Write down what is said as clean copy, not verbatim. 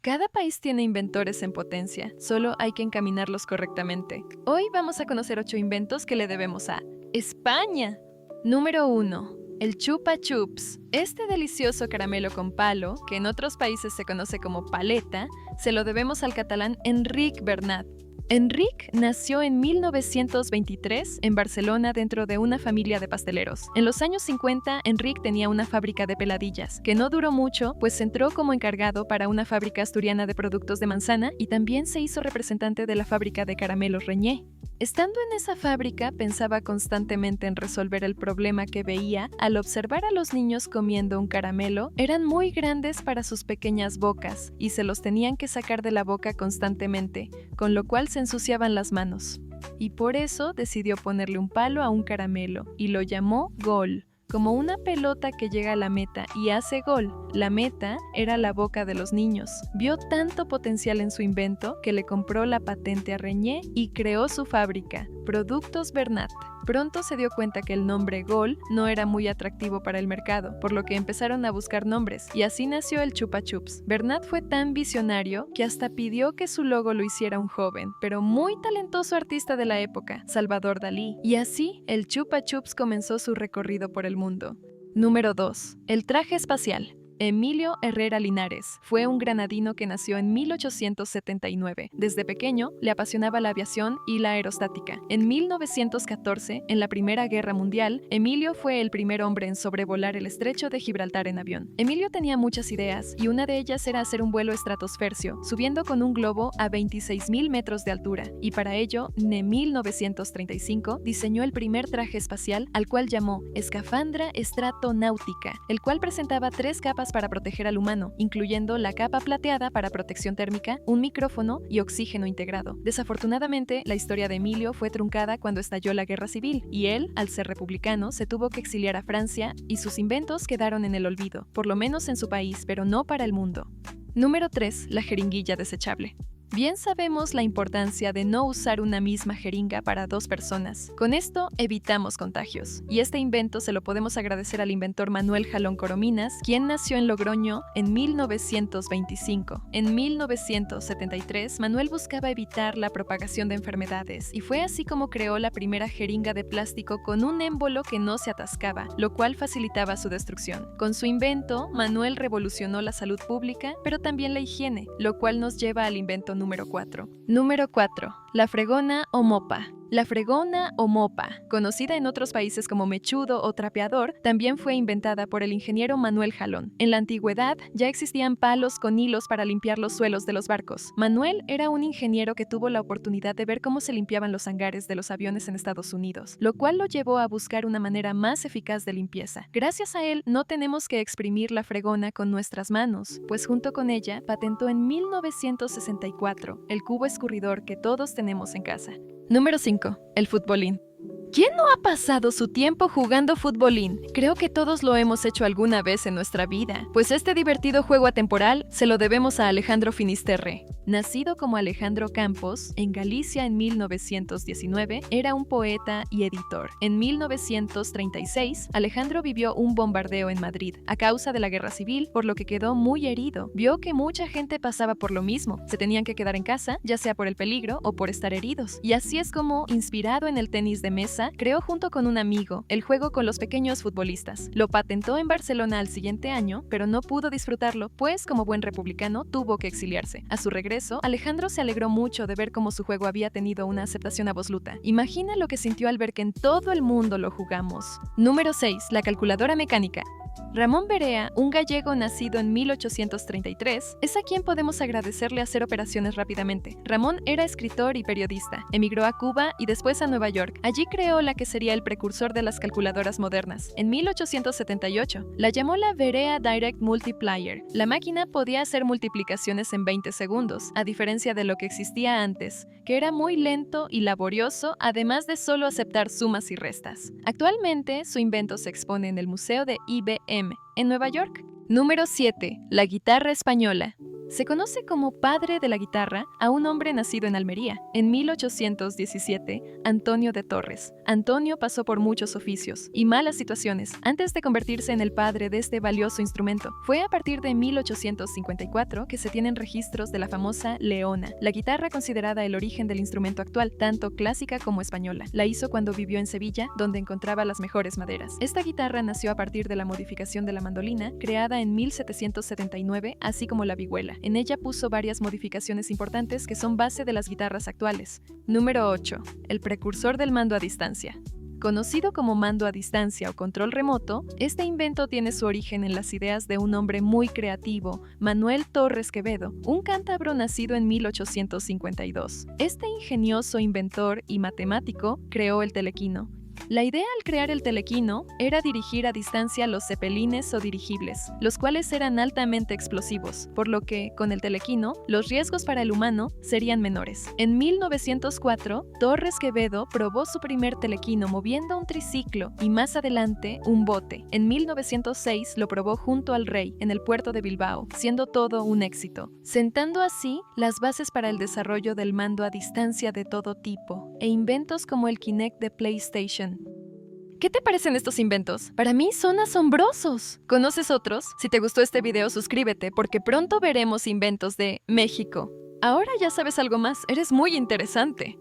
Cada país tiene inventores en potencia, solo hay que encaminarlos correctamente. Hoy vamos a conocer 8 inventos que le debemos a España. Número 1. El Chupa Chups. Este delicioso caramelo con palo, que en otros países se conoce como paleta, se lo debemos al catalán Enric Bernat. Enric nació en 1923 en Barcelona dentro de una familia de pasteleros. En los años 50, Enric tenía una fábrica de peladillas, que no duró mucho, pues entró como encargado para una fábrica asturiana de productos de manzana y también se hizo representante de la fábrica de caramelos Reñé. Estando en esa fábrica, pensaba constantemente en resolver el problema que veía al observar a los niños comiendo un caramelo. Eran muy grandes para sus pequeñas bocas y se los tenían que sacar de la boca constantemente, con lo cual se ensuciaban las manos. Y por eso decidió ponerle un palo a un caramelo y lo llamó Gol. Como una pelota que llega a la meta y hace gol. La meta era la boca de los niños. Vio tanto potencial en su invento que le compró la patente a Reñé y creó su fábrica, Productos Bernat. Pronto se dio cuenta que el nombre Gol no era muy atractivo para el mercado, por lo que empezaron a buscar nombres, y así nació el Chupa Chups. Bernat fue tan visionario que hasta pidió que su logo lo hiciera un joven, pero muy talentoso artista de la época, Salvador Dalí, y así el Chupa Chups comenzó su recorrido por el mundo. Número 2. El traje espacial. Emilio Herrera Linares fue un granadino que nació en 1879. Desde pequeño le apasionaba la aviación y la aerostática. En 1914, en la Primera Guerra Mundial, Emilio fue el primer hombre en sobrevolar el estrecho de Gibraltar en avión. Emilio tenía muchas ideas y una de ellas era hacer un vuelo estratosfercio, subiendo con un globo a 26.000 metros de altura. Y para ello, en 1935 diseñó el primer traje espacial, al cual llamó Escafandra Stratonáutica, el cual presentaba 3 capas para proteger al humano, incluyendo la capa plateada para protección térmica, un micrófono y oxígeno integrado. Desafortunadamente, la historia de Emilio fue truncada cuando estalló la Guerra Civil, y él, al ser republicano, se tuvo que exiliar a Francia y sus inventos quedaron en el olvido, por lo menos en su país, pero no para el mundo. Número 3. La jeringuilla desechable. Bien sabemos la importancia de no usar una misma jeringa para 2 personas. Con esto evitamos contagios. Y este invento se lo podemos agradecer al inventor Manuel Jalón Corominas, quien nació en Logroño en 1925. En 1973, Manuel buscaba evitar la propagación de enfermedades y fue así como creó la primera jeringa de plástico con un émbolo que no se atascaba, lo cual facilitaba su destrucción. Con su invento, Manuel revolucionó la salud pública, pero también la higiene, lo cual nos lleva al invento número 4. Número 4. La fregona o mopa. La fregona o mopa, conocida en otros países como mechudo o trapeador, también fue inventada por el ingeniero Manuel Jalón. En la antigüedad ya existían palos con hilos para limpiar los suelos de los barcos. Manuel era un ingeniero que tuvo la oportunidad de ver cómo se limpiaban los hangares de los aviones en Estados Unidos, lo cual lo llevó a buscar una manera más eficaz de limpieza. Gracias a él no tenemos que exprimir la fregona con nuestras manos, pues junto con ella patentó en 1964 el cubo escurridor que todos tenemos en casa. Número 5. El futbolín. ¿Quién no ha pasado su tiempo jugando futbolín? Creo que todos lo hemos hecho alguna vez en nuestra vida, pues este divertido juego atemporal se lo debemos a Alejandro Finisterre. Nacido como Alejandro Campos, en Galicia en 1919, era un poeta y editor. En 1936, Alejandro vivió un bombardeo en Madrid a causa de la guerra civil, por lo que quedó muy herido. Vio que mucha gente pasaba por lo mismo, se tenían que quedar en casa, ya sea por el peligro o por estar heridos. Y así es como, inspirado en el tenis de mesa, creó junto con un amigo el juego con los pequeños futbolistas. Lo patentó en Barcelona al siguiente año, pero no pudo disfrutarlo, pues como buen republicano tuvo que exiliarse. A su regreso, Alejandro se alegró mucho de ver cómo su juego había tenido una aceptación absoluta. Imagina lo que sintió al ver que en todo el mundo lo jugamos. Número 6. La calculadora mecánica. Ramón Berea, un gallego nacido en 1833, es a quien podemos agradecerle hacer operaciones rápidamente. Ramón era escritor y periodista, emigró a Cuba y después a Nueva York. Allí creó la que sería el precursor de las calculadoras modernas. En 1878, la llamó la Berea Direct Multiplier. La máquina podía hacer multiplicaciones en 20 segundos, a diferencia de lo que existía antes, que era muy lento y laborioso, además de solo aceptar sumas y restas. Actualmente, su invento se expone en el Museo de IBM, en Nueva York. Número 7. La guitarra española. Se conoce como padre de la guitarra a un hombre nacido en Almería. En 1817, Antonio de Torres. Antonio pasó por muchos oficios y malas situaciones antes de convertirse en el padre de este valioso instrumento. Fue a partir de 1854 que se tienen registros de la famosa leona, la guitarra considerada el origen del instrumento actual, tanto clásica como española. La hizo cuando vivió en Sevilla, donde encontraba las mejores maderas. Esta guitarra nació a partir de la modificación de la mandolina, creada en 1779, así como la vihuela. En ella puso varias modificaciones importantes que son base de las guitarras actuales. Número 8. El precursor del mando a distancia. Conocido como mando a distancia o control remoto, este invento tiene su origen en las ideas de un hombre muy creativo, Manuel Torres Quevedo, un cántabro nacido en 1852. Este ingenioso inventor y matemático creó el telequino. La idea al crear el telequino era dirigir a distancia los cepelines o dirigibles, los cuales eran altamente explosivos, por lo que, con el telequino, los riesgos para el humano serían menores. En 1904, Torres Quevedo probó su primer telequino moviendo un triciclo y más adelante un bote. En 1906 lo probó junto al rey, en el puerto de Bilbao, siendo todo un éxito, sentando así las bases para el desarrollo del mando a distancia de todo tipo, e inventos como el Kinect de PlayStation. ¿Qué te parecen estos inventos? Para mí son asombrosos. ¿Conoces otros? Si te gustó este video, suscríbete porque pronto veremos inventos de México. Ahora ya sabes algo más, eres muy interesante.